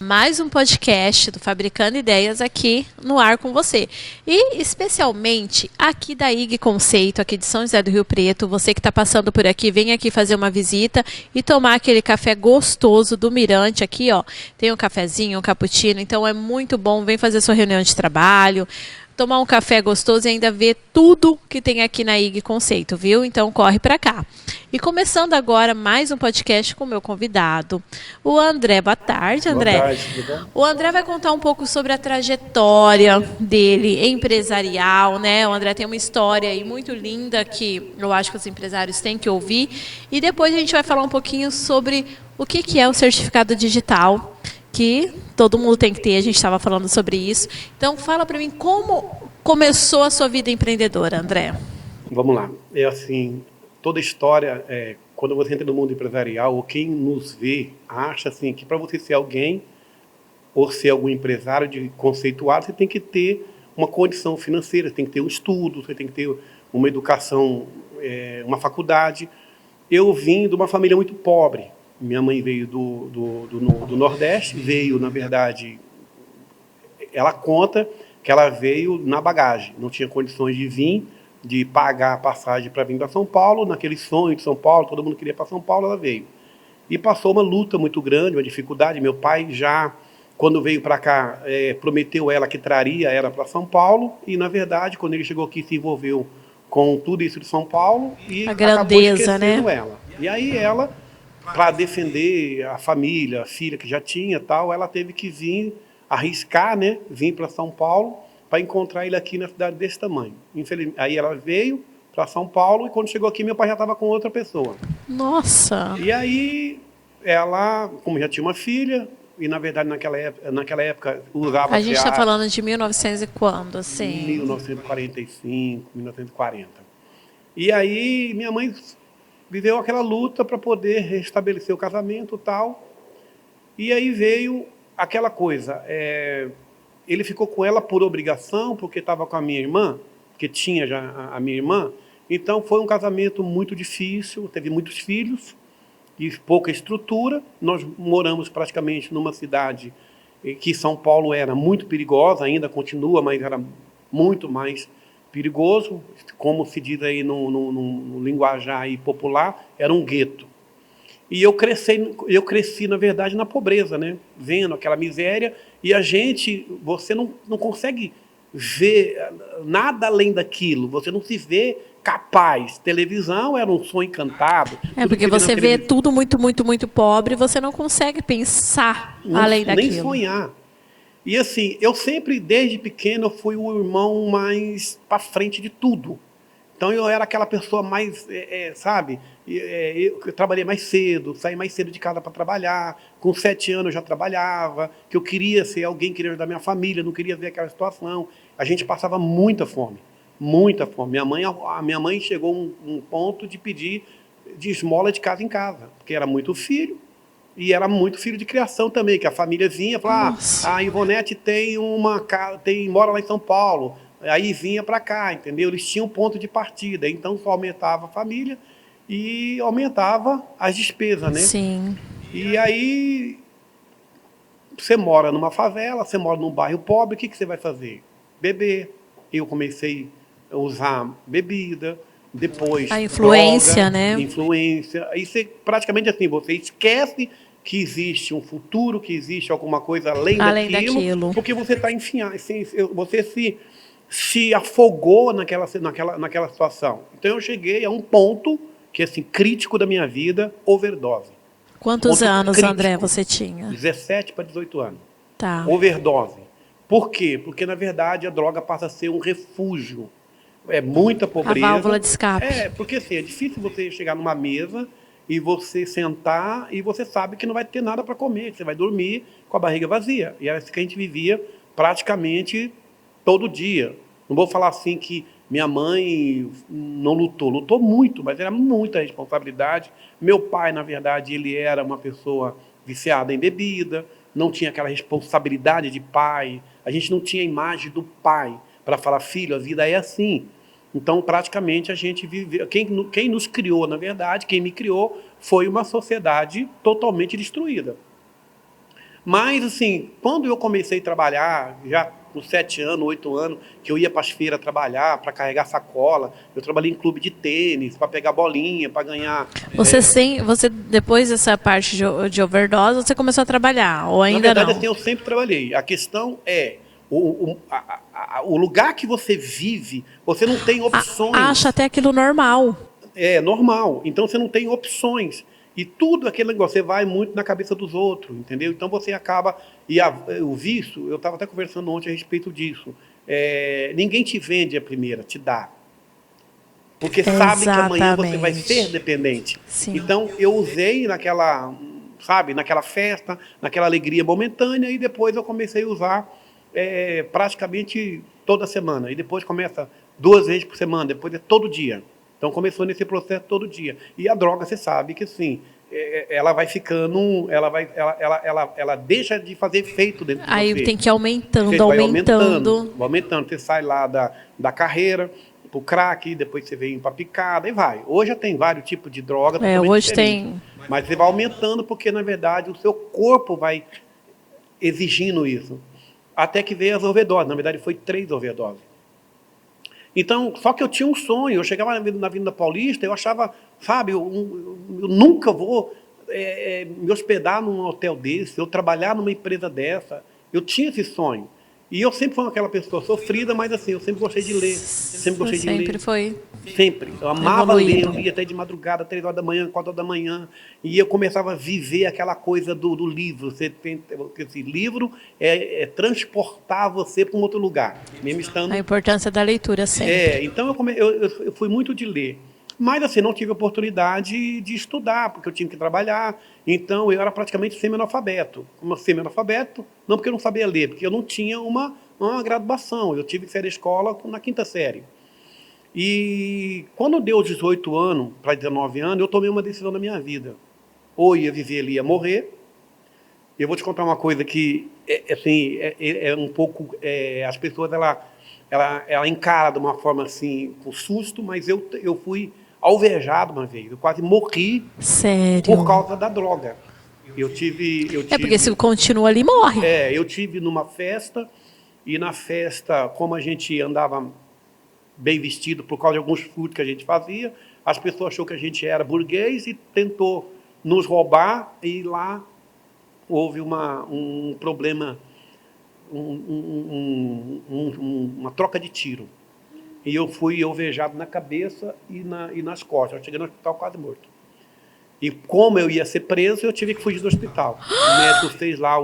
mais um podcast do Fabricando Ideias aqui no ar com você. E especialmente aqui da IG Conceito, aqui de São José do Rio Preto. Você que está passando por aqui, vem aqui fazer uma visita e tomar aquele café gostoso do Mirante aqui, ó. Tem um cafezinho, um cappuccino, então é muito bom. Vem fazer sua reunião de trabalho, tomar um café gostoso e ainda ver tudo que tem aqui na IG Conceito, viu? Então corre para cá. E começando agora mais um podcast com o meu convidado, o André. Boa tarde, André. Boa tarde, tudo bom? O André vai contar um pouco sobre a trajetória dele empresarial, né? O André tem uma história aí muito linda que eu acho que os empresários têm que ouvir. E depois a gente vai falar um pouquinho sobre o que é o certificado digital, que todo mundo tem que ter, a gente estava falando sobre isso. Então, fala para mim como começou a sua vida empreendedora, André. Vamos lá. É assim, toda história, quando você entra no mundo empresarial, ou quem nos vê, acha assim, que para você ser alguém, ou ser algum empresário conceituado, você tem que ter uma condição financeira, você tem que ter um estudo, você tem que ter uma educação, uma faculdade. Eu vim de uma família muito pobre. Minha mãe veio do Nordeste, veio, na verdade, ela conta que ela veio na bagagem, não tinha condições de vir, de pagar a passagem para vir para São Paulo, naquele sonho de São Paulo, todo mundo queria para São Paulo, ela veio. E passou uma luta muito grande, uma dificuldade. Meu pai já, quando veio para cá, prometeu ela que traria ela para São Paulo, e na verdade, quando ele chegou aqui, se envolveu com tudo isso de São Paulo e A acabou grandeza, esquecendo né? ela. E aí ela, para defender a família, a filha que já tinha tal, ela teve que vir arriscar, né? Vir para São Paulo para encontrar ele aqui na cidade desse tamanho. Infelizmente, aí ela veio para São Paulo e quando chegou aqui meu pai já estava com outra pessoa. Nossa! E aí ela, como já tinha uma filha e na verdade naquela época usava A gente está a falando de 1900 e quando, assim? 1945, 1940. E aí minha mãe viveu aquela luta para poder restabelecer o casamento e tal. E aí veio aquela coisa, ele ficou com ela por obrigação, porque estava com a minha irmã, porque tinha já a minha irmã. Então foi um casamento muito difícil, teve muitos filhos e pouca estrutura. Nós moramos praticamente numa cidade que São Paulo era muito perigosa, ainda continua, mas era muito mais perigoso. Como se diz aí no linguajar aí popular, era um gueto. E eu cresci, na verdade, na pobreza, né? Vendo aquela miséria, e você não consegue ver nada além daquilo, você não se vê capaz. Televisão era um sonho encantado. É porque você vê tudo muito, muito, muito pobre e você não consegue pensar além Nem daquilo. sonhar. E assim, eu sempre, desde pequeno, fui o irmão mais para frente de tudo. Então eu era aquela pessoa mais, sabe, eu trabalhei mais cedo, saí mais cedo de casa para trabalhar, com 7 anos eu já trabalhava, que eu queria ser alguém, queria ajudar minha família, não queria ver aquela situação. A gente passava muita fome, muita fome. A minha mãe chegou a um ponto de pedir de esmola de casa em casa, porque era muito filho, e era muito filho de criação também, que a família vinha e falava, Nossa. a Ivonete mora lá em São Paulo. Aí vinha para cá, entendeu? Eles tinham ponto de partida, então só aumentava a família e aumentava as despesas, né? Sim. E aí você mora numa favela, você mora num bairro pobre, o que você vai fazer? Beber. Eu comecei a usar bebida, depois A influência, droga, né? influência. Aí você praticamente assim, você esquece que existe um futuro, que existe alguma coisa além daquilo, porque você está enfiado, você se afogou naquela situação. Então eu cheguei a um ponto que assim crítico da minha vida, overdose. Quantos Ponto anos, crítico. André, você tinha? 17 para 18 anos. Tá. Overdose. Por quê? Porque na verdade a droga passa a ser um refúgio. É muita pobreza. A válvula de escape. Porque assim, é difícil você chegar numa mesa e você sentar e você sabe que não vai ter nada para comer, que você vai dormir com a barriga vazia. E é isso que a gente vivia praticamente todo dia. Não vou falar assim que minha mãe não lutou muito, mas era muita responsabilidade. Meu pai, na verdade, ele era uma pessoa viciada em bebida, não tinha aquela responsabilidade de pai, a gente não tinha a imagem do pai para falar, filho, a vida é assim. Então, praticamente, a gente viveu. Quem nos criou, na verdade, quem me criou, foi uma sociedade totalmente destruída. Mas, assim, quando eu comecei a trabalhar, já com 7 anos, 8 anos, que eu ia para as feiras trabalhar, para carregar sacola, eu trabalhei em clube de tênis, para pegar bolinha, para ganhar. Você depois dessa parte de overdose, você começou a trabalhar, ou Na ainda verdade, não? assim, eu sempre trabalhei. A questão é, o lugar que você vive, você não tem Acha opções. até aquilo normal. É normal. Então você não tem opções. E tudo aquele negócio, você vai muito na cabeça dos outros, entendeu? Então você acaba. O vício, eu estava até conversando ontem a respeito disso. Ninguém te vende a primeira, te dá. Porque sabe que amanhã você vai ser Exatamente. dependente. Sim. Então eu usei naquela, sabe, naquela festa, naquela alegria momentânea, e depois eu comecei a usar praticamente toda semana. E depois começa 2 vezes por semana, depois é todo dia. Então começou nesse processo todo dia. E a droga, você sabe que sim, ela vai ficando, ela deixa de fazer efeito dentro de Aí você. tem que ir Você aumentando, vai aumentando, aumentando. aumentando. Você sai lá da carreira para o crack, depois você vem para picada e vai. Hoje já tem vários tipos de droga totalmente Hoje diferentes. tem. Mas você vai aumentando porque, na verdade, o seu corpo vai exigindo isso. Até que veio as overdoses. Na verdade, foi 3 overdoses. Então, só que eu tinha um sonho. Eu chegava na Avenida Paulista, eu achava, sabe, eu nunca vou me hospedar num hotel desse, eu trabalhar numa empresa dessa. Eu tinha esse sonho. E eu sempre fui aquela pessoa sofrida, mas assim, eu sempre gostei de ler. Sempre gostei de ler. Sempre foi Sempre. Eu amava ler, eu evoluído. lia até de madrugada, 3 horas da manhã, 4 horas da manhã. E eu começava a viver aquela coisa do livro. Esse livro transportar você para um outro lugar, mesmo estando. A importância da leitura sempre. Então eu fui muito de ler. Mas assim, não tive oportunidade de estudar, porque eu tinha que trabalhar. Então eu era praticamente semi-analfabeto. Como semi-analfabeto, não porque eu não sabia ler, porque eu não tinha uma graduação. Eu tive que sair da escola na 5ª série. E quando deu 18 anos para 19 anos, eu tomei uma decisão na minha vida. Ou ia viver ali, ia morrer. Eu vou te contar uma coisa que assim, um pouco. As pessoas ela encara de uma forma assim, com susto, mas eu fui alvejado uma vez. Eu quase morri por Sério. causa da droga. Eu tive. É porque se continua ali, morre. Eu tive numa festa, e na festa, como a gente andava bem vestido por causa de alguns furtos que a gente fazia, as pessoas achou que a gente era burguês e tentou nos roubar, e lá houve um problema, uma troca de tiro. E eu fui alvejado na cabeça e nas costas. Eu cheguei no hospital quase morto. E como eu ia ser preso, eu tive que fugir do hospital. O médico fez lá,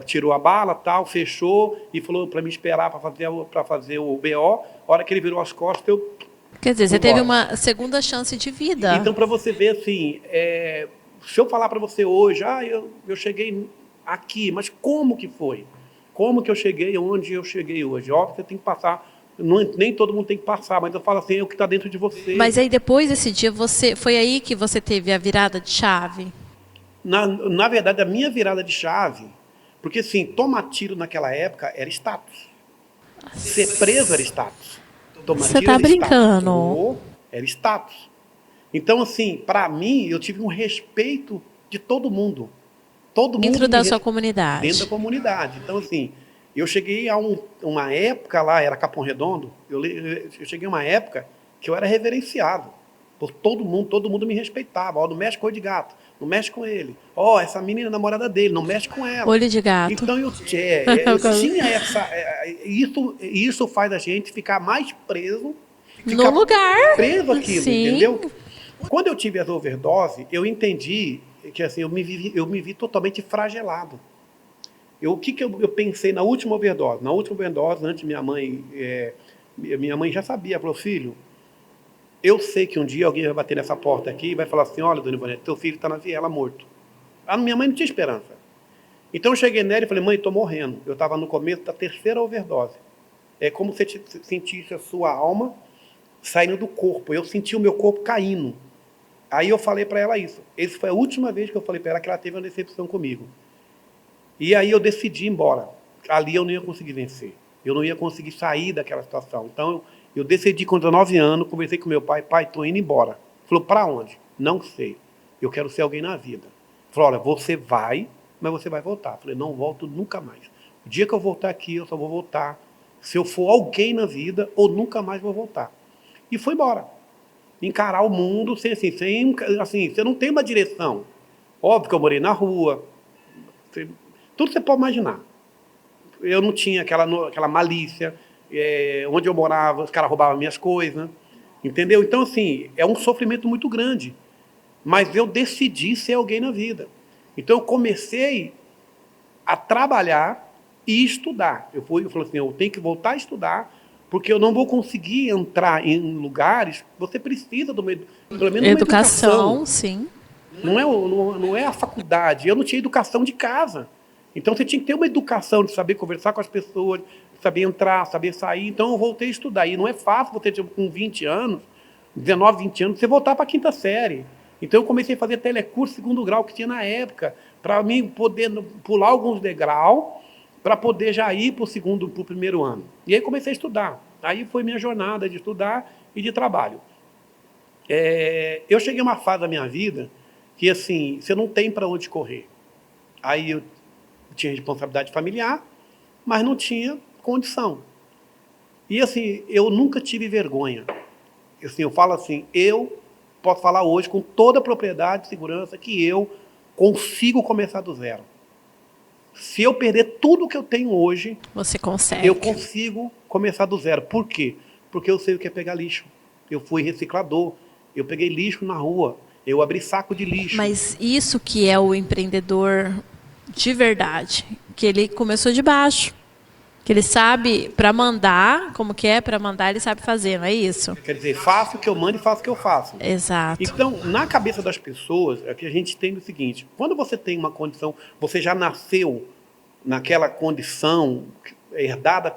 tirou a bala, tal, fechou e falou para me esperar para fazer o BO. A hora que ele virou as costas, eu Quer dizer, fui você teve embora. uma segunda chance de vida. Então, para você ver, assim, se eu falar para você hoje, eu cheguei aqui, mas como que foi? Como que eu cheguei onde eu cheguei hoje? Óbvio que você tem que passar, nem todo mundo tem que passar, mas eu falo assim, é o que está dentro de você. Mas aí depois desse dia, foi aí que você teve a virada de chave? Na verdade, a minha virada de chave, porque assim, tomar tiro naquela época era status. Ser preso era status. Tomar Você tiro tá era status. brincando. Era status. Então, assim, para mim, eu tive um respeito de todo mundo. Todo mundo Dentro da sua comunidade. dentro da comunidade. Então, assim, eu cheguei a uma época lá, era Capão Redondo, eu cheguei a uma época que eu era reverenciado por todo mundo me respeitava. Ó, não mexe com o olho de gato, não mexe com ele. Ó, essa menina é namorada dele, não mexe com ela. Olho de gato. Então eu tinha essa. Isso faz a gente ficar mais preso. No lugar. Preso aquilo, Sim. entendeu? Quando eu tive as overdose, eu entendi que assim, eu me vi totalmente fragelado. O que eu pensei na última overdose? Na última overdose, antes minha mãe já sabia, ela falou, filho, eu sei que um dia alguém vai bater nessa porta aqui e vai falar assim, olha, dona Ivonete, teu filho está na viela morto. Minha mãe não tinha esperança. Então eu cheguei nela e falei, mãe, estou morrendo. Eu estava no começo da 3ª overdose. É como se você sentisse a sua alma saindo do corpo. Eu senti o meu corpo caindo. Aí eu falei para ela isso. Essa foi a última vez que eu falei para ela que ela teve uma decepção comigo. E aí eu decidi ir embora. Ali eu não ia conseguir vencer. Eu não ia conseguir sair daquela situação. Então eu decidi com 19 anos, conversei com meu pai, estou indo embora. Ele falou, para onde? Não sei. Eu quero ser alguém na vida. Ele falou, olha, você vai, mas você vai voltar. Eu falei, não volto nunca mais. O dia que eu voltar aqui, eu só vou voltar se eu for alguém na vida ou nunca mais vou voltar. E fui embora. Encarar o mundo sem, você não tem uma direção. Óbvio que eu morei na rua, tudo você pode imaginar. Eu não tinha aquela malícia, onde eu morava, os caras roubavam minhas coisas, entendeu? Então, assim, é um sofrimento muito grande. Mas eu decidi ser alguém na vida. Então, eu comecei a trabalhar e estudar. Eu falei assim, eu tenho que voltar a estudar, porque eu não vou conseguir entrar em lugares, você precisa pelo menos uma educação. Sim. Não é a faculdade. Eu não tinha educação de casa. Então, você tinha que ter uma educação de saber conversar com as pessoas, saber entrar, saber sair. Então, eu voltei a estudar. E não é fácil você, com 20 anos, 19, 20 anos, você voltar para a quinta série. Então, eu comecei a fazer telecurso segundo grau que tinha na época, para mim poder pular alguns degraus, para poder já ir para o primeiro ano. E aí comecei a estudar. Aí foi minha jornada de estudar e de trabalho. Eu cheguei a uma fase da minha vida que, assim, você não tem para onde correr. Aí eu tinha responsabilidade familiar, mas não tinha condição. E, assim, eu nunca tive vergonha. Assim, eu falo assim, eu posso falar hoje com toda a propriedade e segurança que eu consigo começar do zero. Se eu perder tudo que eu tenho hoje, você consegue. Eu consigo começar do zero. Por quê? Porque eu sei o que é pegar lixo. Eu fui reciclador, eu peguei lixo na rua, eu abri saco de lixo. Mas isso que é o empreendedor de verdade, que ele começou de baixo, que ele sabe para mandar, como que é para mandar, ele sabe fazer, não é isso? Quer dizer, faço o que eu mando e faço o que eu faço. Exato. Então, na cabeça das pessoas, é que a gente tem o seguinte, quando você tem uma condição, você já nasceu naquela condição herdada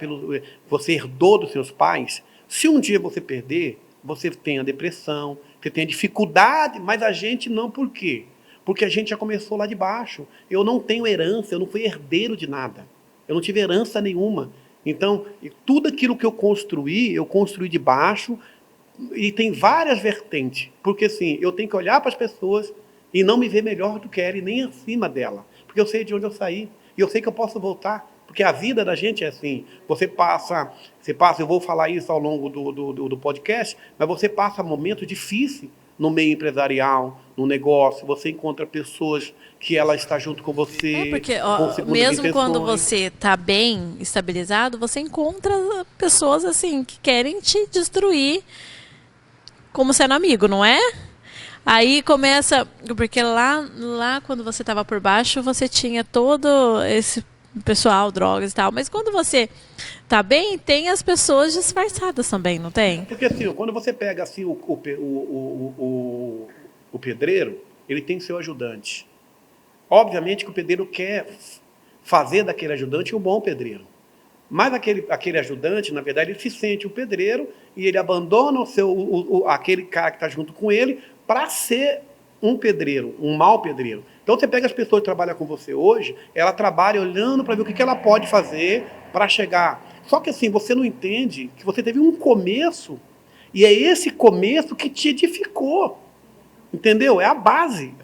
você herdou dos seus pais, se um dia você perder, você tem a depressão, você tem a dificuldade, mas a gente não, por quê? Porque a gente já começou lá de baixo. Eu não tenho herança, eu não fui herdeiro de nada. Eu não tive herança nenhuma. Então, tudo aquilo que eu construí de baixo, e tem várias vertentes. Porque, assim, eu tenho que olhar para as pessoas e não me ver melhor do que ela e nem acima dela. Porque eu sei de onde eu saí. E eu sei que eu posso voltar. Porque a vida da gente é assim. Você passa, eu vou falar isso ao longo do podcast, mas você passa momentos difíceis no meio empresarial, no negócio, você encontra pessoas que ela está junto com você. Porque mesmo quando você está bem estabilizado, você encontra pessoas assim que querem te destruir como sendo amigo, não é? Aí começa, porque lá quando você estava por baixo, você tinha todo esse pessoal, drogas e tal, mas quando você tá bem, tem as pessoas disfarçadas também, não tem? Porque assim, quando você pega assim o pedreiro, ele tem seu ajudante. Obviamente que o pedreiro quer fazer daquele ajudante um bom pedreiro. Mas aquele ajudante, na verdade, ele se sente o pedreiro e ele abandona aquele cara que está junto com ele para ser um pedreiro, um mau pedreiro. Então você pega as pessoas que trabalham com você hoje, ela trabalha olhando para ver o que ela pode fazer para chegar. Só que assim, você não entende que você teve um começo e é esse começo que te edificou. Entendeu? É a base.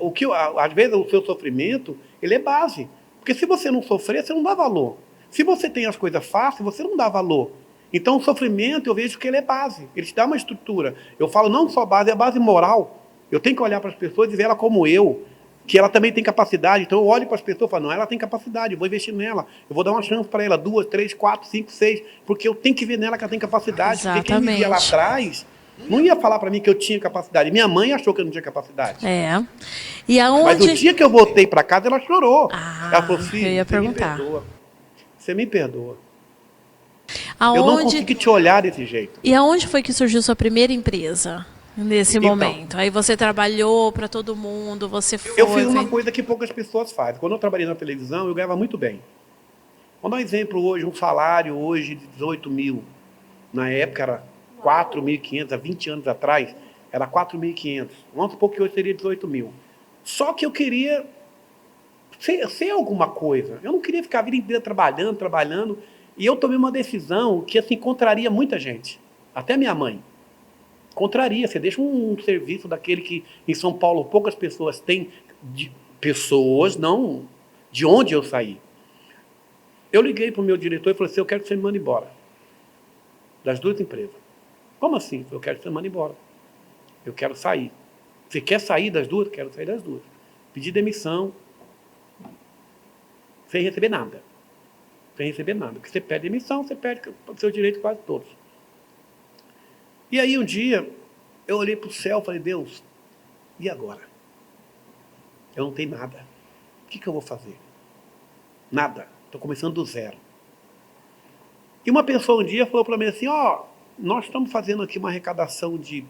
Às vezes o seu sofrimento, ele é base. Porque se você não sofrer, você não dá valor. Se você tem as coisas fáceis, você não dá valor. Então o sofrimento, eu vejo que ele é base. Ele te dá uma estrutura. Eu falo não só base, é base moral. Eu tenho que olhar para as pessoas e ver ela como eu, que ela também tem capacidade. Então eu olho para as pessoas e falo, não, ela tem capacidade, eu vou investir nela. Eu vou dar uma chance para ela, 2, 3, 4, 5, 6, porque eu tenho que ver nela que ela tem capacidade. Exatamente. Porque quem me via lá atrás não ia falar para mim que eu tinha capacidade. Minha mãe achou que eu não tinha capacidade. E aonde... Mas o dia que eu voltei para casa, ela chorou. Ela falou, filho, eu ia perguntar. Você me perdoa. Aonde... Eu não consegui te olhar desse jeito. E aonde foi que surgiu sua primeira empresa? Nesse momento. Aí você trabalhou para todo mundo, você foi... Eu fiz uma coisa que poucas pessoas fazem. Quando eu trabalhei na televisão, eu ganhava muito bem. Vou dar um exemplo hoje, um salário hoje de 18 mil. Na época era 4.500, há 20 anos atrás, era 4.500. Vamos supor que hoje seria 18 mil. Só que eu queria ser alguma coisa. Eu não queria ficar a vida inteira trabalhando. E eu tomei uma decisão que assim, contraria muita gente. Até minha mãe. Contraria. Você deixa um serviço daquele que em São Paulo poucas pessoas têm, pessoas, não de onde eu saí. Eu liguei para o meu diretor e falei assim, eu quero que você me mande embora. Das duas empresas. Como assim? Eu quero que você me mande embora. Eu quero sair. Você quer sair das duas? Quero sair das duas. Pedi demissão, sem receber nada. Sem receber nada. Porque você pede demissão, você perde o seu direito quase todos. E aí um dia, eu olhei para o céu e falei, Deus, e agora? Eu não tenho nada. O que eu vou fazer? Nada. Estou começando do zero. E uma pessoa um dia falou para mim assim, ó, nós estamos fazendo aqui uma arrecadação de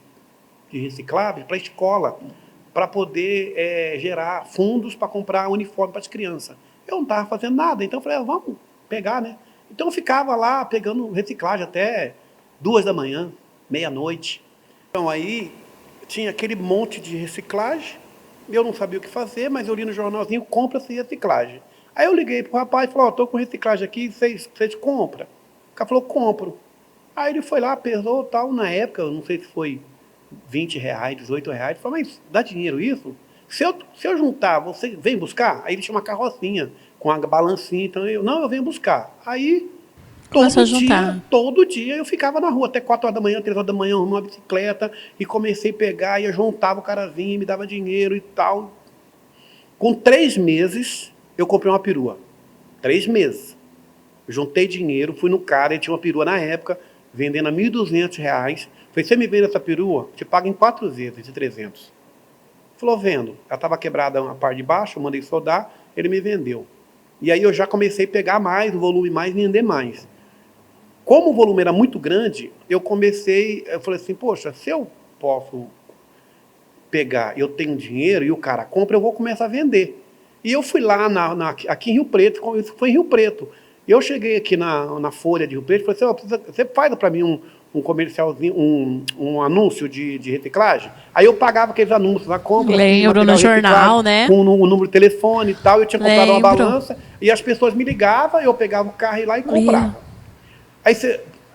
recicláveis para a escola, para poder gerar fundos para comprar uniforme para as crianças. Eu não estava fazendo nada, então eu falei, vamos pegar, né? Então eu ficava lá pegando reciclagem até 2 da manhã, meia-noite. Então aí tinha aquele monte de reciclagem, eu não sabia o que fazer, mas eu li no jornalzinho, compra-se reciclagem. Aí eu liguei para o rapaz e falei, ó, estou com reciclagem aqui, vocês compram? O cara falou, compro. Aí ele foi lá, pesou tal, na época, eu não sei se foi R$20, R$18, ele falou, mas dá dinheiro isso? Se eu juntar, você vem buscar? Aí ele tinha uma carrocinha com a balancinha, então eu venho buscar. Aí, todo dia eu ficava na rua, até 4 horas da manhã, 3 horas da manhã, arrumava uma bicicleta e comecei a pegar, e eu juntava, o cara vinha e me dava dinheiro e tal. Com 3 meses, eu comprei uma perua. 3 meses. Eu juntei dinheiro, fui no cara, ele tinha uma perua na época, vendendo a R$1.200. Falei, você me vende essa perua? Te paga em 4 vezes de 300. Falou, vendo. Ela estava quebrada a parte de baixo, eu mandei soldar, ele me vendeu. E aí eu já comecei a pegar mais, o volume mais, vender mais. Como o volume era muito grande, eu falei assim, poxa, se eu posso pegar, eu tenho dinheiro e o cara compra, eu vou começar a vender. E eu fui lá aqui em Rio Preto, isso foi em Rio Preto. Eu cheguei aqui na Folha de Rio Preto e falei assim, você faz para mim um comercialzinho, um anúncio de reciclagem? Aí eu pagava aqueles anúncios na compra. Lembro, no jornal, né? Com o número de telefone e tal. Eu tinha comprado uma balança e as pessoas me ligavam, eu pegava o carro e ia lá e comprava.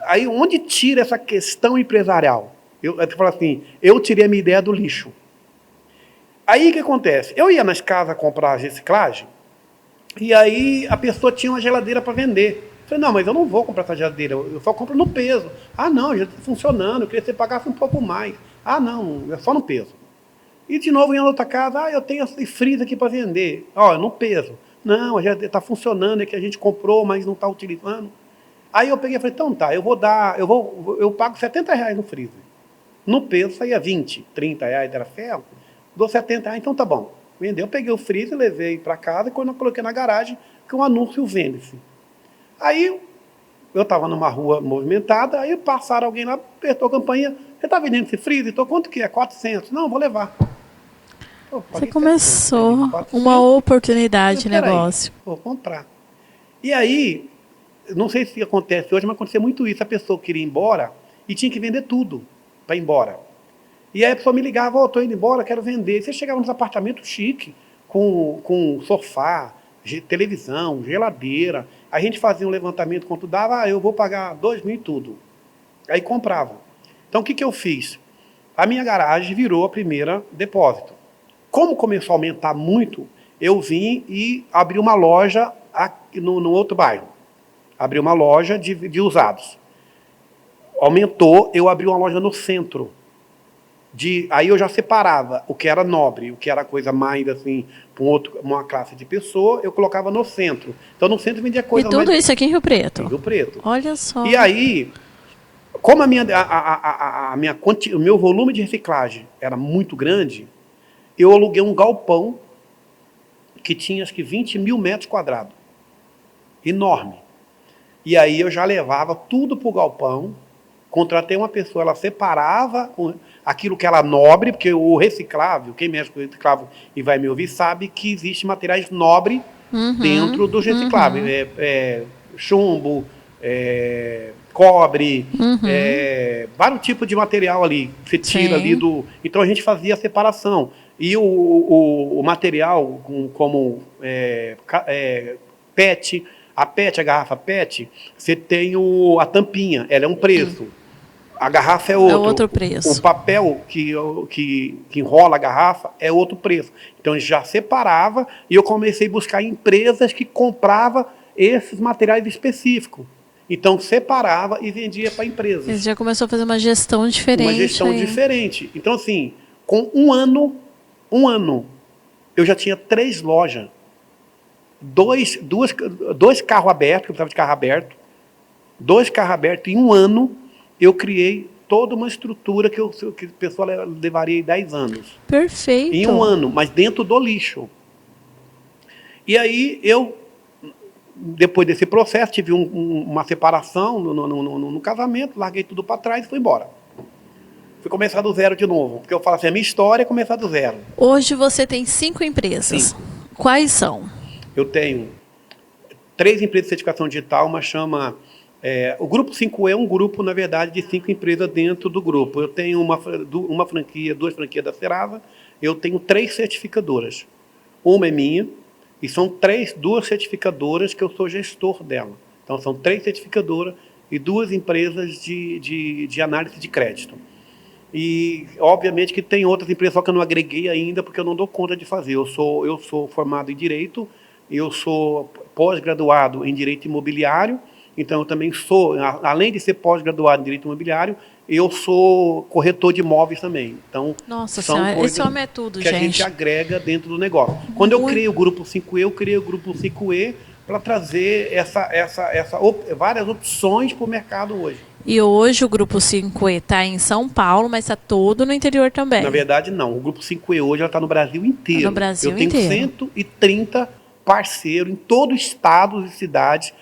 Aí onde tira essa questão empresarial? Eu falo assim, eu tirei a minha ideia do lixo. Aí o que acontece? Eu ia nas casas comprar reciclagem, e aí a pessoa tinha uma geladeira para vender. Eu falei, não, mas eu não vou comprar essa geladeira, eu só compro no peso. Ah, não, já está funcionando, eu queria que você pagasse um pouco mais. Ah, não, é só no peso. E de novo, em outra casa, eu tenho esse freezer aqui para vender. Ó, no peso. Não, já está funcionando, é que a gente comprou, mas não está utilizando. Aí eu peguei e falei, então tá, eu pago R$70 no freezer. No peso saía R$20, R$30, era ferro. Dou R$70, então tá bom. Vendeu, eu peguei o freezer, levei para casa, e quando eu coloquei na garagem, que um anúncio vende-se. Aí eu estava numa rua movimentada, aí passaram alguém lá, apertou a campainha, você está vendendo esse freezer? Então quanto que é? 400. Não, vou levar. Pô, você começou 400, uma oportunidade de negócio. Vou comprar. E aí, não sei se acontece hoje, mas acontecia muito isso. A pessoa queria ir embora e tinha que vender tudo para ir embora. E aí a pessoa me ligava, estou indo embora, quero vender. E você chegava nos apartamentos chiques, com sofá, televisão, geladeira. A gente fazia um levantamento, quanto dava, eu vou pagar 2 mil e tudo. Aí comprava. Então o que eu fiz? A minha garagem virou a primeira depósito. Como começou a aumentar muito, eu vim e abri uma loja aqui no outro bairro. Abri uma loja de usados. Aumentou, eu abri uma loja no centro. Aí eu já separava o que era nobre, o que era coisa mais assim, para uma classe de pessoa, eu colocava no centro. Então no centro vendia coisa mais... E tudo isso aqui em Rio Preto? Em Rio Preto. Olha só. E aí, como o meu volume de reciclagem era muito grande, eu aluguei um galpão que tinha acho que 20 mil metros quadrados. Enorme. E aí eu já levava tudo para o galpão, contratei uma pessoa, ela separava aquilo que era nobre, porque o reciclável, quem mexe com o reciclável e vai me ouvir, sabe que existe materiais nobres dentro do reciclável. Chumbo, cobre, vários tipos de material ali, que você tira ali do... Então a gente fazia a separação. E o material, como PET, a garrafa PET, você tem a tampinha, ela é um preço. A garrafa é É outro. outro preço. O papel que enrola a garrafa é outro preço. Então, já separava e eu comecei a buscar empresas que compravam esses materiais específicos. Então, separava e vendia para Você empresas. já começou a fazer uma gestão diferente. Uma gestão aí. diferente. Então, assim, com um ano, eu já tinha 3 lojas. Dois carros abertos, que eu precisava de carro aberto. 2 carros abertos. Em um ano, eu criei toda uma estrutura que a pessoa levaria 10 anos. Perfeito. Em um ano, mas dentro do lixo. E aí, depois desse processo, tive uma separação no casamento, larguei tudo para trás e fui embora. Fui começar do zero de novo. Porque eu falo assim, a minha história é começar do zero. Hoje você tem 5 empresas. Sim. Quais são? Eu tenho 3 empresas de certificação digital, uma chama... o Grupo 5E é um grupo, na verdade, de 5 empresas dentro do grupo. Eu tenho uma franquia, 2 franquias da Serasa, eu tenho 3 certificadoras. Uma é minha, e são 2 certificadoras que eu sou gestor dela. Então, são 3 certificadoras e 2 empresas de análise de crédito. E, obviamente, que tem outras empresas, só que eu não agreguei ainda, porque eu não dou conta de fazer. Eu sou formado em Direito, eu sou pós-graduado em Direito Imobiliário, então eu também sou, além de ser pós-graduado em Direito Imobiliário, eu sou corretor de imóveis também. Então, Nossa são senhora, coisas esse homem é tudo, que a gente gente. agrega dentro do negócio. Quando eu criei o Grupo 5E, eu criei o Grupo 5E para trazer várias opções para o mercado hoje. E hoje o Grupo 5E está em São Paulo, mas está todo no interior também. Na verdade, não. O Grupo 5E hoje está no Brasil inteiro. No Brasil eu tenho inteiro. 130 parceiros em todo o estado e cidades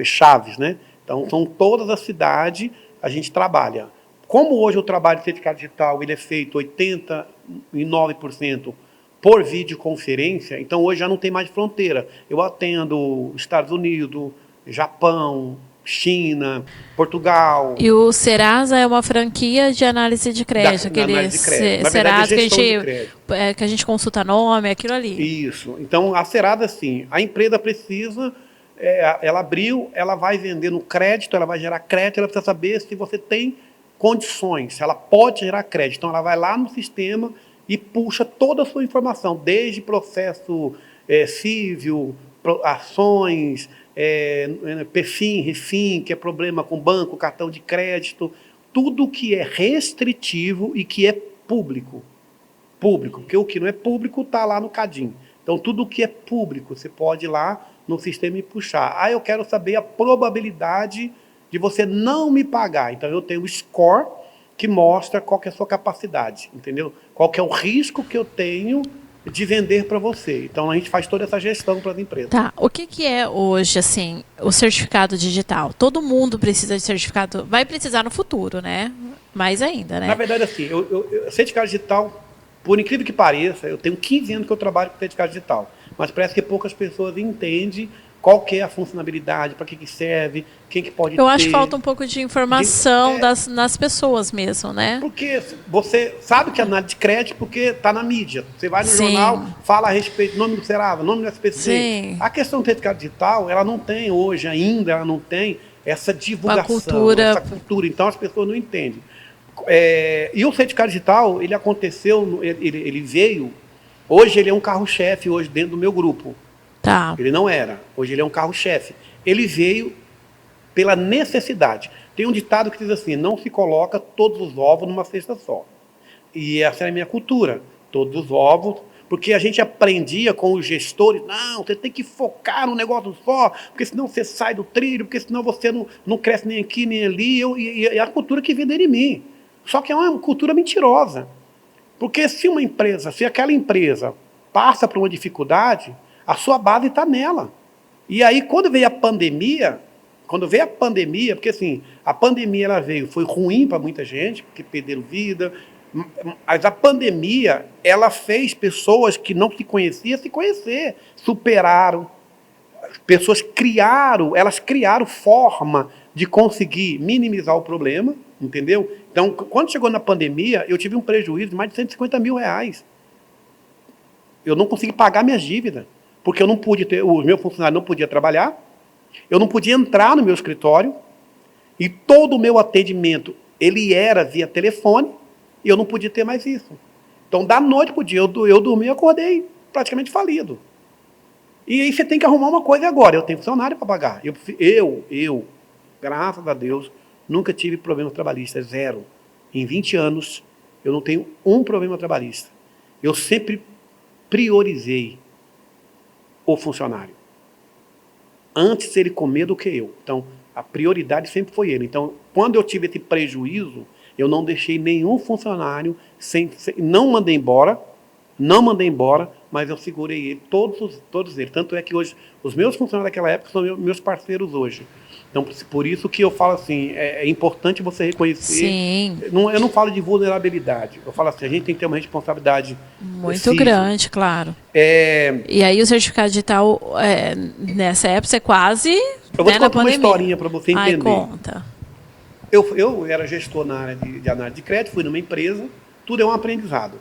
chaves, né? Então, são todas as cidades a gente trabalha. Como hoje o trabalho de certificado digital ele é feito 89% por videoconferência, então hoje já não tem mais fronteira. Eu atendo Estados Unidos, Japão, China, Portugal. E o Serasa é uma franquia de análise de crédito. Aquele análise de crédito. Na Serasa verdade, que a gente consulta nome, aquilo ali. Isso. Então, a Serasa, sim. A empresa precisa, ela abriu, ela vai vender no crédito, ela vai gerar crédito, ela precisa saber se você tem condições, se ela pode gerar crédito. Então, ela vai lá no sistema e puxa toda a sua informação, desde processo civil, ações, PFIM, REFIM, que é problema com banco, cartão de crédito, tudo que é restritivo e que é público. Porque o que não é público está lá no CADIM. Então, tudo que é público, você pode ir lá no sistema e puxar. Eu quero saber a probabilidade de você não me pagar. Então, eu tenho o score que mostra qual que é a sua capacidade, entendeu? Qual que é o risco que eu tenho de vender para você. Então, a gente faz toda essa gestão para as empresas. Tá. O que é hoje, assim, o certificado digital? Todo mundo precisa de certificado. Vai precisar no futuro, né? Mais ainda, né? Na verdade, assim, certificado digital, por incrível que pareça, eu tenho 15 anos que eu trabalho com certificado digital, mas parece que poucas pessoas entendem qual que é a funcionalidade, para que serve, quem que pode ter. Eu acho que falta um pouco de informação nas pessoas mesmo, né? Porque você sabe que é análise de crédito porque está na mídia. Você vai no jornal, fala a respeito do nome do Serasa, nome do SPC. Sim. A questão do certificado digital, ela não tem hoje ainda, ela não tem essa divulgação, essa cultura. Então as pessoas não entendem. E o certificado digital, ele aconteceu, ele veio, hoje ele é um carro-chefe hoje dentro do meu grupo. Tá. Ele não era, hoje ele é um carro-chefe. Ele veio pela necessidade. Tem um ditado que diz assim, não se coloca todos os ovos numa cesta só. E essa é a minha cultura, todos os ovos, porque a gente aprendia com os gestores, não, você tem que focar num negócio só, porque senão você sai do trilho, porque senão você não cresce nem aqui nem ali, e a cultura que vem dentro de mim. Só que é uma cultura mentirosa. Porque se aquela empresa passa por uma dificuldade, a sua base está nela. E aí, quando veio a pandemia, porque assim, a pandemia ela foi ruim para muita gente, porque perderam vida, mas a pandemia, ela fez pessoas que não se conheciam se conhecer, superaram, pessoas elas criaram forma de conseguir minimizar o problema, entendeu? Então, quando chegou na pandemia, eu tive um prejuízo de mais de 150 mil reais. Eu não consegui pagar minhas dívidas, porque eu não pude o meu funcionário não podia trabalhar, eu não podia entrar no meu escritório, E todo o meu atendimento, ele era via telefone, e eu não podia ter mais isso. Então, da noite para o dia, eu dormi e acordei praticamente falido. E aí você tem que arrumar uma coisa agora. Eu tenho funcionário para pagar. Eu, graças a Deus, nunca tive problemas trabalhistas, zero. Em 20 anos, eu não tenho um problema trabalhista. Eu sempre priorizei o funcionário. Antes ele comer do que eu. Então, a prioridade sempre foi ele. Então, quando eu tive esse prejuízo, eu não deixei nenhum funcionário, não mandei embora, mas eu segurei ele, todos eles. Tanto é que hoje, os meus funcionários daquela época são meus parceiros hoje. Então, por isso que eu falo assim, é importante você reconhecer. Sim. Eu não falo de vulnerabilidade. Eu falo assim, a gente tem que ter uma responsabilidade muito grande, claro. E aí o certificado digital, nessa época, é quase... Eu vou te contar uma historinha para você entender. Ai, conta. Eu era gestor na área de análise de crédito, fui numa empresa, tudo é um aprendizado.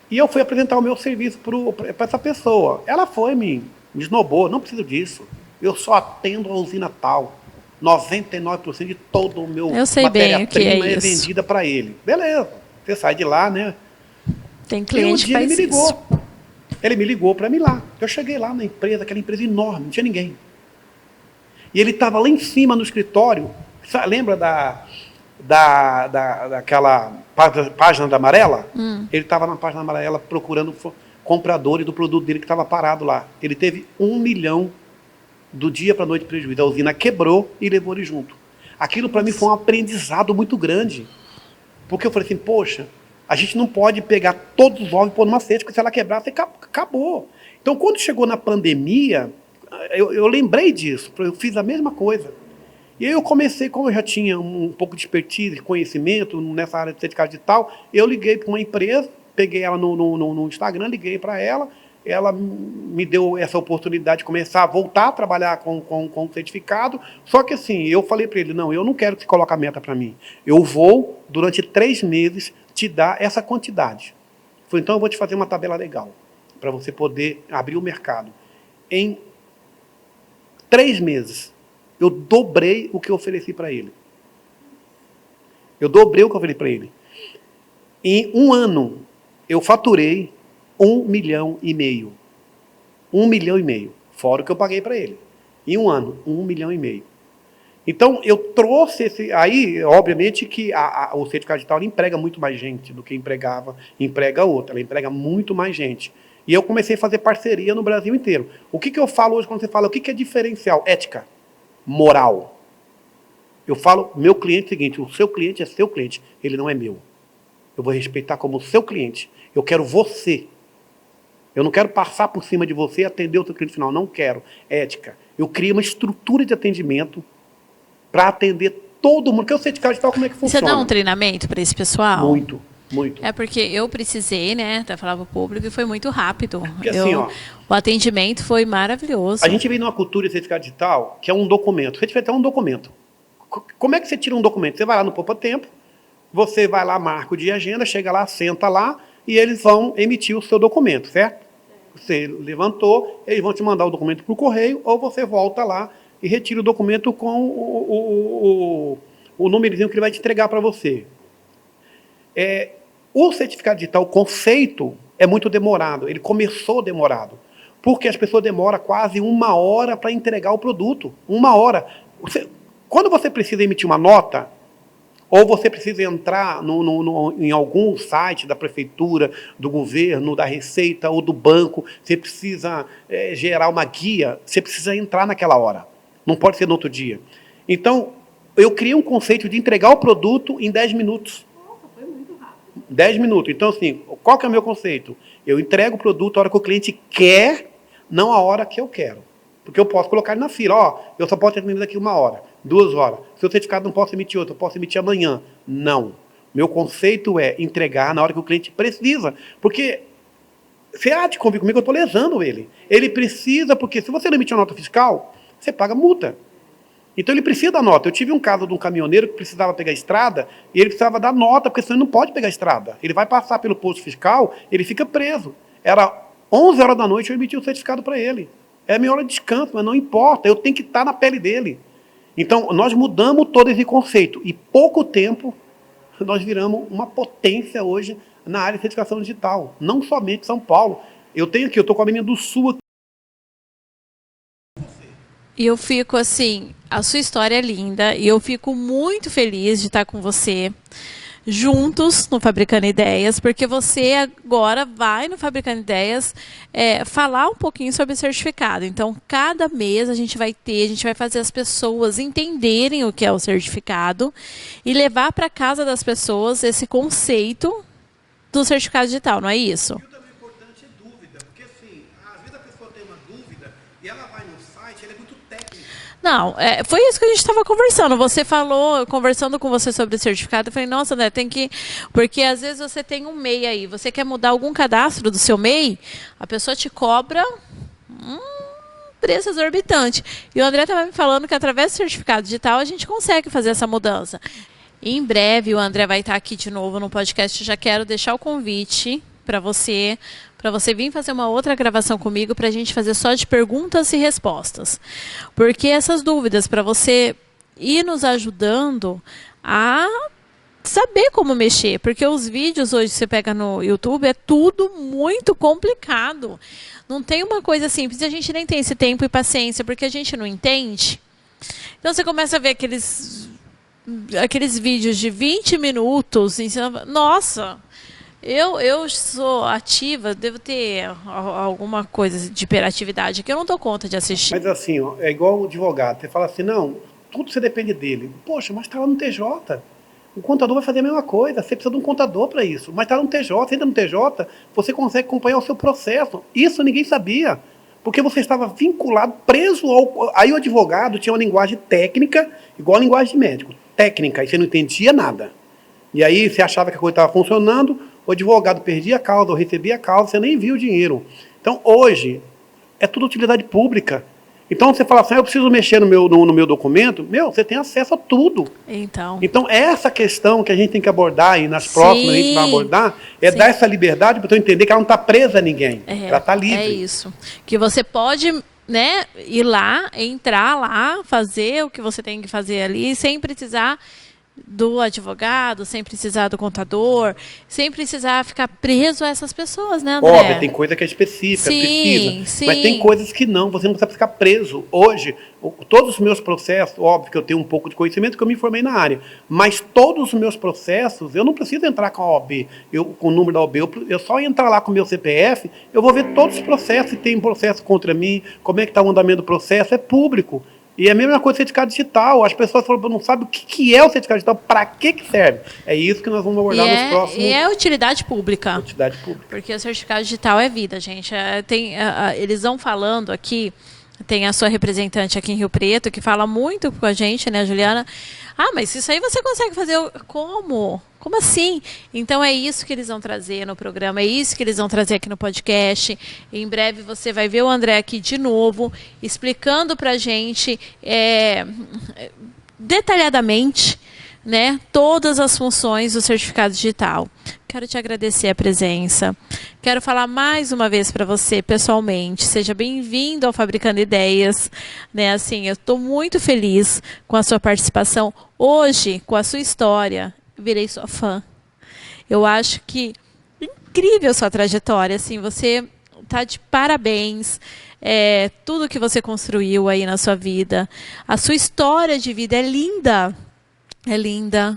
E eu fui apresentar o meu serviço para essa pessoa. Ela foi, me esnobou, não preciso disso. Eu só atendo a usina tal. 99% de todo o meu matéria-prima é vendida para ele. Beleza, você sai de lá, né? Tem cliente que faz isso. Ele me ligou para mim lá. Eu cheguei lá na empresa, aquela empresa enorme, não tinha ninguém. E ele estava lá em cima no escritório. Lembra daquela página da amarela? Ele estava na página amarela procurando compradores do produto dele que estava parado lá. Ele teve 1 milhão do dia para a noite de prejuízo. A usina quebrou e levou ele junto. Aquilo para mim foi um aprendizado muito grande. Porque eu falei assim, poxa, a gente não pode pegar todos os ovos e pôr numa cesta, porque se ela quebrar, você acabou. Então, quando chegou na pandemia, eu lembrei disso, eu fiz a mesma coisa. E aí eu comecei, como eu já tinha um pouco de expertise, conhecimento nessa área de certificado digital, eu liguei para uma empresa, peguei ela no Instagram, liguei para ela me deu essa oportunidade de começar a voltar a trabalhar com certificado, só que assim, eu falei para ele, não, eu não quero que você coloque a meta para mim, eu vou, durante 3 meses, te dar essa quantidade. Falei, então eu vou te fazer uma tabela legal, para você poder abrir o mercado. Em 3 meses, eu dobrei o que eu ofereci para ele. Em 1 ano, eu faturei 1,5 milhão. 1,5 milhão, fora o que eu paguei para ele. Em 1 ano, 1,5 milhão. Então, eu trouxe esse... Aí, obviamente, que o certificado digital emprega muito mais gente do que emprega outra. Ela emprega muito mais gente. E eu comecei a fazer parceria no Brasil inteiro. O que eu falo hoje quando você fala, o que é diferencial? Ética, moral. Eu falo, meu cliente é o seguinte, o seu cliente é seu cliente, ele não é meu. Eu vou respeitar como seu cliente. Eu quero você. Eu não quero passar por cima de você e atender o seu cliente final. Não quero. Ética. Eu criei uma estrutura de atendimento para atender todo mundo. Porque o certificado digital, como é que funciona? Você dá um treinamento para esse pessoal? Muito. É porque eu precisei, né, até falar para o público, e foi muito rápido. Porque assim, o atendimento foi maravilhoso. A gente vem numa cultura de certificado digital que é um documento. Você tiver até um documento. Como é que você tira um documento? Você vai lá no Poupa Tempo, você vai lá, marca o dia de agenda, chega lá, senta lá, e eles vão emitir o seu documento, certo? Você levantou, eles vão te mandar o documento para o correio, ou você volta lá e retira o documento com o númerozinho que ele vai te entregar para você. O certificado digital, o conceito, é muito demorado. Ele começou demorado. Porque as pessoas demoram quase 1 hora para entregar o produto. 1 hora. Quando você precisa emitir uma nota, ou você precisa entrar em algum site da prefeitura, do governo, da Receita ou do banco, você precisa gerar uma guia, você precisa entrar naquela hora. Não pode ser no outro dia. Então, eu criei um conceito de entregar o produto em 10 minutos. Nossa, foi muito rápido. 10 minutos. Então, assim, qual que é o meu conceito? Eu entrego o produto a hora que o cliente quer, não a hora que eu quero. Porque eu posso colocar ele na fila. Eu só posso terminar daqui 1 hora, 2 horas. Seu certificado não posso emitir outro, eu posso emitir amanhã. Não. Meu conceito é entregar na hora que o cliente precisa. Porque você há de convir comigo, eu estou lesando ele. Ele precisa, porque se você não emitir uma nota fiscal, você paga multa. Então ele precisa da nota. Eu tive um caso de um caminhoneiro que precisava pegar a estrada e ele precisava da nota, porque senão ele não pode pegar a estrada. Ele vai passar pelo posto fiscal, ele fica preso. Era 11 horas da noite, eu emiti o certificado para ele. É a minha hora de descanso, mas não importa, eu tenho que estar na pele dele. Então, nós mudamos todo esse conceito. E pouco tempo, nós viramos uma potência hoje na área de certificação digital. Não somente São Paulo. Eu estou com a menina do Sul aqui. E eu fico assim, a sua história é linda e eu fico muito feliz de estar com você juntos no Fabricando Ideias, porque você agora vai no Fabricando Ideias falar um pouquinho sobre certificado. Então, cada mês a gente vai fazer as pessoas entenderem o que é o certificado e levar para casa das pessoas esse conceito do certificado digital, não é isso? E o também importante é dúvida, porque assim, às vezes a pessoa tem uma dúvida e ela vai no site, ela é muito técnica. Não, foi isso que a gente estava conversando. Você falou, conversando com você sobre o certificado, eu falei, nossa, André, tem que... Porque às vezes você tem um MEI aí, você quer mudar algum cadastro do seu MEI, a pessoa te cobra preço exorbitante. E o André estava me falando que através do certificado digital a gente consegue fazer essa mudança. E em breve o André vai estar aqui de novo no podcast. Eu já quero deixar o convite para você vir fazer uma outra gravação comigo para a gente fazer só de perguntas e respostas. Porque essas dúvidas, para você ir nos ajudando a saber como mexer. Porque os vídeos hoje que você pega no YouTube é tudo muito complicado. Não tem uma coisa simples e a gente nem tem esse tempo e paciência porque a gente não entende. Então você começa a ver aqueles vídeos de 20 minutos ensinando. Nossa! Eu sou ativa, devo ter alguma coisa de hiperatividade que eu não dou conta de assistir. Mas assim, ó, é igual o advogado. Você fala assim, não, tudo você depende dele. Poxa, mas está lá no TJ. O contador vai fazer a mesma coisa. Você precisa de um contador para isso. Mas está no TJ. Você entra no TJ, você consegue acompanhar o seu processo. Isso ninguém sabia. Porque você estava vinculado, preso ao... Aí o advogado tinha uma linguagem técnica, igual a linguagem de médico. Técnica, e você não entendia nada. E aí você achava que a coisa estava funcionando, o advogado perdia a causa, ou recebia a causa, você nem viu o dinheiro. Então, hoje, é tudo utilidade pública. Então, você fala assim, eu preciso mexer no meu documento, você tem acesso a tudo. Então, essa questão que a gente tem que abordar, e nas próximas a gente vai abordar, dar essa liberdade para eu entender que ela não está presa a ninguém. Ela está livre. É isso. Que você pode... ir lá, entrar lá, fazer o que você tem que fazer ali, sem precisar do advogado, sem precisar do contador, sem precisar ficar preso a essas pessoas, né, André? Óbvio, tem coisa que é específica, precisa, mas tem coisas que não, você não precisa ficar preso. Hoje, todos os meus processos, óbvio que eu tenho um pouco de conhecimento, que eu me formei na área, mas todos os meus processos, eu não preciso entrar com a OAB, com o número da OAB, eu só entrar lá com o meu CPF, eu vou ver todos os processos, se tem processo contra mim, como é que está o andamento do processo, é público. E é a mesma coisa do certificado digital. As pessoas não sabem o que é o certificado digital, para que serve. É isso que nós vamos abordar nos próximos... E é utilidade pública. Utilidade pública. Porque o certificado digital é vida, gente. Eles vão falando aqui, tem a sua representante aqui em Rio Preto, que fala muito com a gente, né, Juliana? Mas isso aí você consegue fazer como? Como assim? Então é isso que eles vão trazer no programa, é isso que eles vão trazer aqui no podcast. Em breve você vai ver o André aqui de novo, explicando para a gente detalhadamente, né, todas as funções do certificado digital. Quero te agradecer a presença. Quero falar mais uma vez para você pessoalmente. Seja bem-vindo ao Fabricando Ideias. Né, assim, eu estou muito feliz com a sua participação hoje, com a sua história. Virei sua fã. Eu acho que incrível a sua trajetória. Assim, você está de parabéns. Tudo que você construiu aí na sua vida. A sua história de vida é linda. É linda.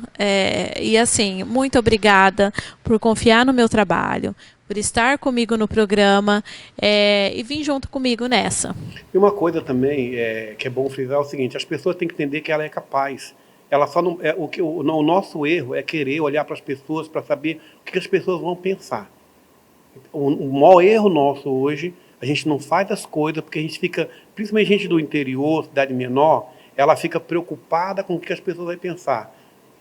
E assim, muito obrigada por confiar no meu trabalho, por estar comigo no programa e vir junto comigo nessa. E uma coisa também que é bom frisar é o seguinte, as pessoas têm que entender que ela é capaz. Ela só não, o nosso erro é querer olhar para as pessoas para saber o que as pessoas vão pensar. O maior erro nosso hoje, a gente não faz as coisas porque a gente fica, principalmente gente do interior, cidade menor, ela fica preocupada com o que as pessoas vão pensar.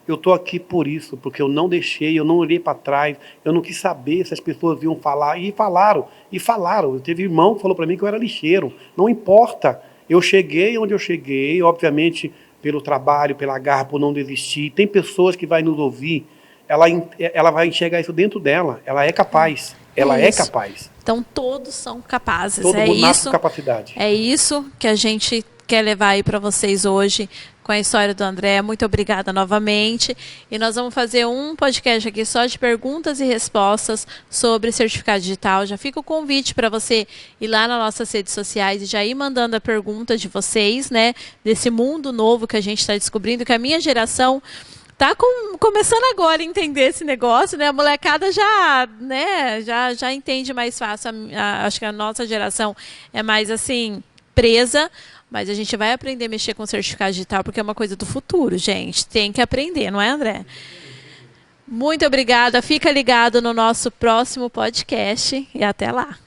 Eu estou aqui por isso, porque eu não deixei, eu não olhei para trás, eu não quis saber se as pessoas iam falar, e falaram. Eu teve irmão que falou para mim que eu era lixeiro, não importa, eu cheguei onde eu cheguei, obviamente pelo trabalho, pela garra, por não desistir, tem pessoas que vão nos ouvir, ela vai enxergar isso dentro dela, ela é capaz, é capaz. Então todos são capazes, todo mundo nasce com capacidade. É isso que a gente quer levar aí para vocês hoje. com a história do André. Muito obrigada novamente. E nós vamos fazer um podcast aqui só de perguntas e respostas sobre certificado digital. Já fica o convite para você ir lá nas nossas redes sociais e já ir mandando a pergunta de vocês, né? Desse mundo novo que a gente está descobrindo, que a minha geração tá começando agora a entender esse negócio, né? A molecada já, né, já entende mais fácil. Acho que a nossa geração é mais assim, presa, mas a gente vai aprender a mexer com certificado digital porque é uma coisa do futuro, gente. Tem que aprender, não é, André? Muito obrigada. Fica ligado no nosso próximo podcast e até lá.